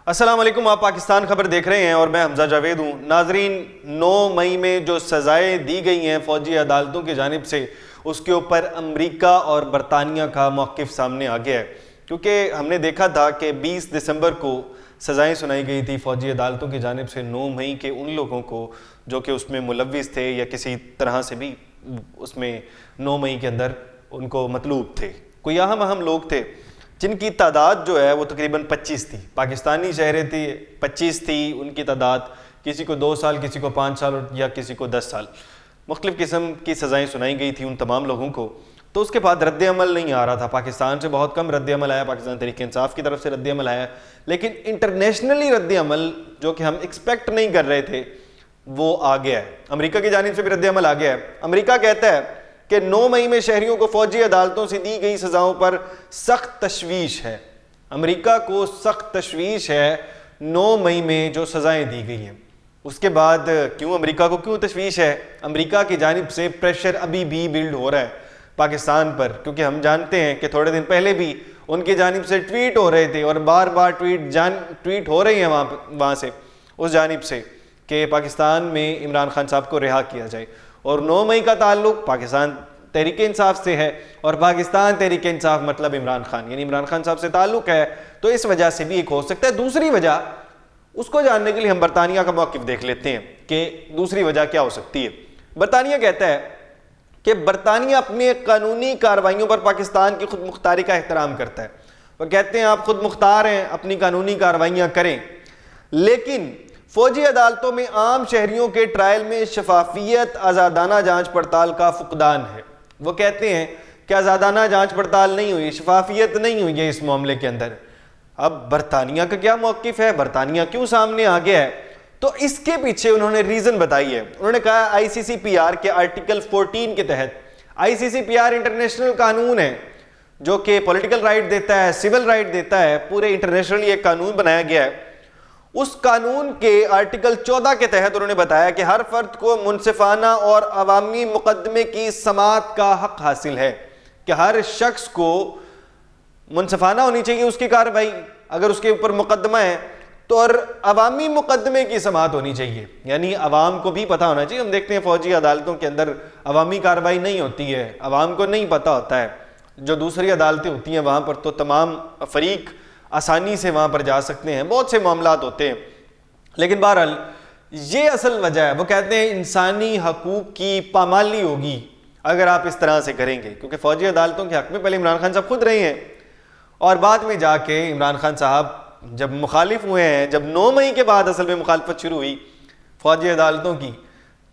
السلام علیکم، آپ پاکستان خبر دیکھ رہے ہیں اور میں حمزہ جاوید ہوں۔ ناظرین، 9 مئی میں جو سزائیں دی گئی ہیں فوجی عدالتوں کی جانب سے، اس کے اوپر امریکہ اور برطانیہ کا موقف سامنے آ گیا ہے، کیونکہ ہم نے دیکھا تھا کہ 20 دسمبر کو سزائیں سنائی گئی تھی فوجی عدالتوں کی جانب سے 9 مئی کے ان لوگوں کو جو کہ اس میں ملوث تھے یا کسی طرح سے بھی اس میں 9 مئی کے اندر ان کو مطلوب تھے۔ کوئی اہم لوگ تھے جن کی تعداد جو ہے وہ تقریباً 25 تھی، پاکستانی شہریں تھی 25 تھی، ان کی تعداد کسی کو 2 سال، کسی کو 5 سال یا کسی کو 10 سال، مختلف قسم کی سزائیں سنائی گئی تھی ان تمام لوگوں کو۔ تو اس کے بعد رد عمل نہیں آ رہا تھا، پاکستان سے بہت کم رد عمل آیا، پاکستان تحریک انصاف کی طرف سے رد عمل آیا، لیکن انٹرنیشنلی رد عمل جو کہ ہم ایکسپیکٹ نہیں کر رہے تھے وہ آ گیا ہے۔ امریکہ کی جانب سے بھی رد عمل آ گیا ہے۔ امریکہ کہتا ہے کہ 9 مئی میں شہریوں کو فوجی عدالتوں سے دی گئی سزاؤں پر سخت تشویش ہے۔ امریکہ کو سخت تشویش ہے 9 مئی میں جو سزائیں دی گئی ہیں۔ اس کے بعد امریکہ کو کیوں تشویش ہے؟ امریکہ کی جانب سے پریشر ابھی بھی بلڈ ہو رہا ہے پاکستان پر، کیونکہ ہم جانتے ہیں کہ تھوڑے دن پہلے بھی ان کی جانب سے ٹویٹ ہو رہے تھے اور بار بار ٹویٹ ہو رہی ہیں وہاں سے اس جانب سے کہ پاکستان میں عمران خان صاحب کو رہا کیا جائے، اور 9 مئی کا تعلق پاکستان تحریک انصاف سے ہے، اور پاکستان تحریک انصاف مطلب عمران خان، یعنی عمران خان صاحب سے تعلق ہے، تو اس وجہ سے بھی ایک ہو سکتا ہے۔ دوسری وجہ، اس کو جاننے کے لیے ہم برطانیہ کا موقف دیکھ لیتے ہیں کہ دوسری وجہ کیا ہو سکتی ہے۔ برطانیہ کہتا ہے کہ برطانیہ اپنی قانونی کارروائیوں پر پاکستان کی خود مختاری کا احترام کرتا ہے۔ وہ کہتے ہیں آپ خود مختار ہیں، اپنی قانونی کارروائیاں کریں، لیکن فوجی عدالتوں میں عام شہریوں کے ٹرائل میں شفافیت، آزادانہ جانچ پڑتال کا فقدان ہے۔ وہ کہتے ہیں کہ آزادانہ جانچ پڑتال نہیں ہوئی، شفافیت نہیں ہوئی ہے اس معاملے کے اندر۔ اب برطانیہ کا کیا موقف ہے؟ برطانیہ کیوں سامنے آ گیا ہے؟ تو اس کے پیچھے انہوں نے ریزن بتائی ہے۔ انہوں نے کہا آئی سی سی پی آر کے آرٹیکل 14 کے تحت، آئی سی سی پی آر انٹرنیشنل قانون ہے جو کہ پولیٹیکل رائٹ دیتا ہے، سول رائٹ دیتا ہے، پورے انٹرنیشنلی ایک قانون بنایا گیا ہے۔ اس قانون کے آرٹیکل 14 کے تحت انہوں نے بتایا کہ ہر فرد کو منصفانہ اور عوامی مقدمے کی سماعت کا حق حاصل ہے، کہ ہر شخص کو منصفانہ ہونی چاہیے اس کی کارروائی اگر اس کے اوپر مقدمہ ہے تو، اور عوامی مقدمے کی سماعت ہونی چاہیے، یعنی عوام کو بھی پتہ ہونا چاہیے۔ ہم دیکھتے ہیں فوجی عدالتوں کے اندر عوامی کارروائی نہیں ہوتی ہے، عوام کو نہیں پتہ ہوتا ہے۔ جو دوسری عدالتیں ہوتی ہیں وہاں پر تو تمام فریق آسانی سے وہاں پر جا سکتے ہیں، بہت سے معاملات ہوتے ہیں، لیکن بہرحال یہ اصل وجہ ہے۔ وہ کہتے ہیں انسانی حقوق کی پامالی ہوگی اگر آپ اس طرح سے کریں گے، کیونکہ فوجی عدالتوں کے حق میں پہلے عمران خان صاحب خود رہے ہیں، اور بعد میں جا کے عمران خان صاحب جب مخالف ہوئے ہیں، جب 9 مئی کے بعد اصل میں مخالفت شروع ہوئی فوجی عدالتوں کی،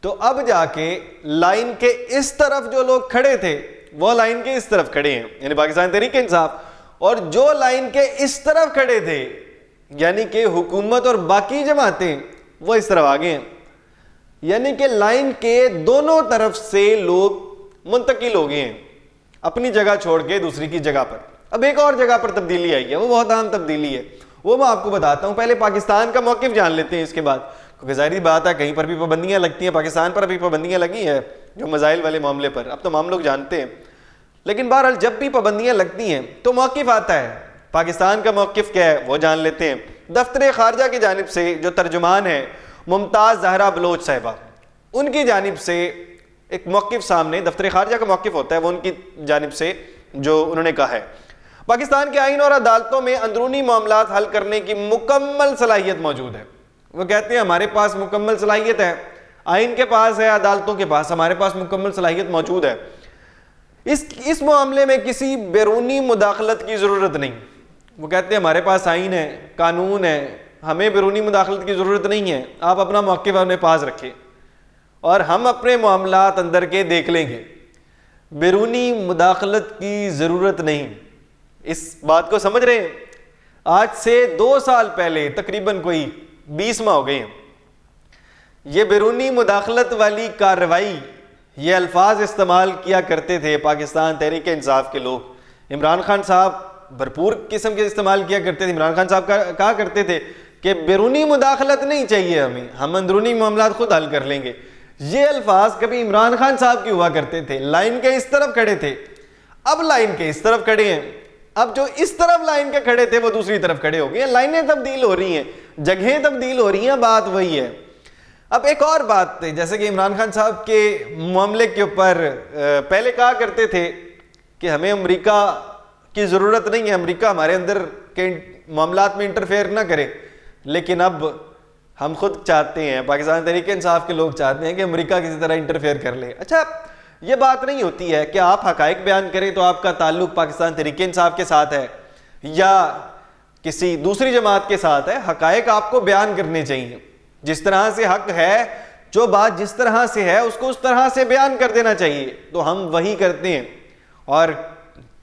تو اب جا کے لائن کے اس طرف جو لوگ کھڑے تھے وہ لائن کے اس طرف کھڑے ہیں، یعنی پاکستان تحریک انصاف، اور جو لائن کے اس طرف کھڑے تھے یعنی کہ حکومت اور باقی جماعتیں، وہ اس طرف آگے ہیں، یعنی کہ لائن کے دونوں طرف سے لوگ منتقل ہو گئے ہیں اپنی جگہ چھوڑ کے دوسری کی جگہ پر۔ اب ایک اور جگہ پر تبدیلی آئی ہے، وہ بہت اہم تبدیلی ہے، وہ میں آپ کو بتاتا ہوں۔ پہلے پاکستان کا موقف جان لیتے ہیں اس کے بعد، کیونکہ ظاہری بات ہے کہیں پر بھی پابندیاں لگتی ہیں، پاکستان پر ابھی پابندیاں لگی ہیں جو میزائل والے معاملے پر، اب تمام لوگ جانتے ہیں، لیکن بہرحال جب بھی پابندیاں لگتی ہیں تو موقف آتا ہے۔ پاکستان کا موقف کیا ہے وہ جان لیتے ہیں۔ دفتر خارجہ کی جانب سے جو ترجمان ہے ممتاز زہرا بلوچ صاحبہ، ان کی جانب سے ایک موقف سامنے، دفتر خارجہ کا موقف ہوتا ہے، وہ ان کی جانب سے جو انہوں نے کہا ہے، پاکستان کے آئین اور عدالتوں میں اندرونی معاملات حل کرنے کی مکمل صلاحیت موجود ہے۔ وہ کہتے ہیں ہمارے پاس مکمل صلاحیت ہے، آئین کے پاس ہے، عدالتوں کے پاس، ہمارے پاس مکمل صلاحیت موجود ہے۔ اس معاملے میں کسی بیرونی مداخلت کی ضرورت نہیں۔ وہ کہتے ہیں ہمارے پاس آئین ہے، قانون ہے، ہمیں بیرونی مداخلت کی ضرورت نہیں ہے، آپ اپنا موقف اپنے پاس رکھیں اور ہم اپنے معاملات اندر کے دیکھ لیں گے، بیرونی مداخلت کی ضرورت نہیں۔ اس بات کو سمجھ رہے ہیں؟ آج سے 2 سال پہلے تقریباً کوئی 20 ماہ ہو گئے ہیں، یہ بیرونی مداخلت والی کارروائی، یہ الفاظ استعمال کیا کرتے تھے پاکستان تحریک انصاف کے لوگ۔ عمران خان صاحب بھرپور قسم کے استعمال کیا کرتے تھے۔ عمران خان صاحب کہا کرتے تھے کہ بیرونی مداخلت نہیں چاہیے ہمیں، ہم اندرونی معاملات خود حل کر لیں گے۔ یہ الفاظ کبھی عمران خان صاحب کی ہوا کرتے تھے، لائن کے اس طرف کھڑے تھے، اب لائن کے اس طرف کھڑے ہیں، اب جو اس طرف لائن کے کھڑے تھے وہ دوسری طرف کھڑے ہو گئے, لائنیں تبدیل ہو رہی ہیں, جگہیں تبدیل ہو رہی ہیں, بات وہی ہے. اب ایک اور بات تھی, جیسے کہ عمران خان صاحب کے معاملے کے اوپر پہلے کہا کرتے تھے کہ ہمیں امریکہ کی ضرورت نہیں ہے, امریکہ ہمارے اندر کے معاملات میں انٹرفیئر نہ کرے, لیکن اب ہم خود چاہتے ہیں, پاکستان تحریک انصاف کے لوگ چاہتے ہیں کہ امریکہ کسی طرح انٹرفیئر کر لے. اچھا, یہ بات نہیں ہوتی ہے کہ آپ حقائق بیان کریں تو آپ کا تعلق پاکستان تحریک انصاف کے ساتھ ہے یا کسی دوسری جماعت کے ساتھ ہے. حقائق آپ کو بیان کرنے چاہیے, جس طرح سے حق ہے, جو بات جس طرح سے ہے اس کو اس طرح سے بیان کر دینا چاہیے, تو ہم وہی کرتے ہیں. اور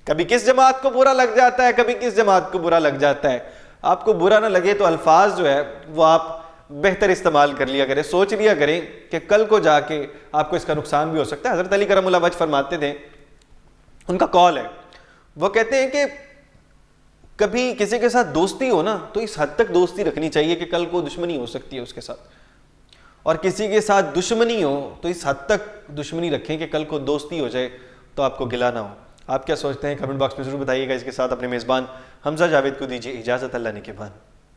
کبھی کس جماعت کو برا لگ جاتا ہے, کبھی کس جماعت کو برا لگ جاتا ہے. آپ کو برا نہ لگے تو الفاظ جو ہے وہ آپ بہتر استعمال کر لیا کریں, سوچ لیا کریں کہ کل کو جا کے آپ کو اس کا نقصان بھی ہو سکتا ہے. حضرت علی کرم اللہ وجہ فرماتے تھے, ان کا قول ہے, وہ کہتے ہیں کہ کبھی کسی کے ساتھ دوستی ہو نا تو اس حد تک دوستی رکھنی چاہیے کہ کل کو دشمنی ہو سکتی ہے اس کے ساتھ, اور کسی کے ساتھ دشمنی ہو تو اس حد تک دشمنی رکھیں کہ کل کو دوستی ہو جائے تو آپ کو گلہ نہ ہو. آپ کیا سوچتے ہیں؟ کمنٹ باکس میں ضرور بتائیے گا. اس کے ساتھ اپنے میزبان حمزہ جاوید کو دیجیے اجازت. اللہ نگہبان.